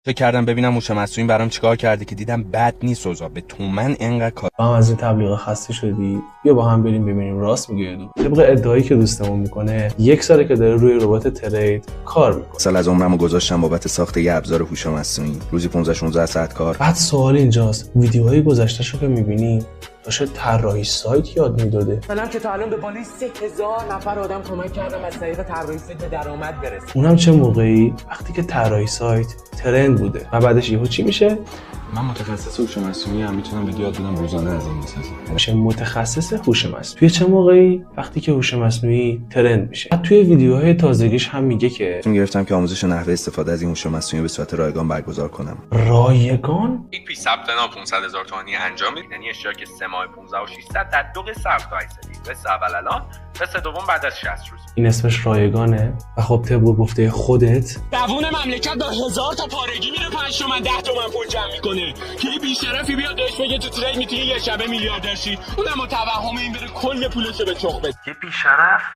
فکر کردم ببینم هوش مصنوعی برام چیکار کرده که دیدم بد نیست اوضاع به تومن انقدر کار. با هم از این تبلیغ خسته شدی؟ بیا با هم بریم ببینیم راست میگه یا دروغ. طبق ادعایی که دوستمون میکنه 1 ساله که داره روی ربات ترید کار میکنه. سال از عمرمو گذاشتم بابت ساخت یه ابزار هوش مصنوعی، روزی 15-16 ساعت کار. بعد سوال اینجاست، ویدیوهای گذشته‌شو که میبینی داشته طراحی سایت یاد میداده. منم که تا الان به بالای 3000 نفر آدم کمک کردم از طریق طراحی سایت به درآمد برسه. اونم چه موقعی؟ وقتی که طراحی سایت ترند بوده و بعدش یهو چی میشه؟ من متخصص هوش مصنوعی ام، میتونم ویدیو یاد بدم روزانه از این میسازم. میشه متخصص هوش مصنوعی. توی چه موقعی؟ وقتی که هوش مصنوعی ترند میشه. بعد توی ویدیوهای تازگیش هم میگه که گرفتم که آموزش نحوه استفاده از این هوش مصنوعی به صورت رایگان برگزار کنم. رایگان؟ یک پیش ثبت نام 500,000 تومانی انجام میدید، یعنی اشتراک 3 ماه 15,600 در 2 قسط تا 8 قسط اول الان، قسط دوم بعد از 60 روز. این اسمش رایگانه و خب طبق گفته خودت دوون مملکت با 1000 تا پارگی میره 5 تومن 10 تومن پول جمع میکنه که یه بیشرفی بیاد بهش بگه تو ترید میتونی یه شبه میلیاردر شی، اونم توهم این بره کل پولشو به چخ بده. یه بیشرف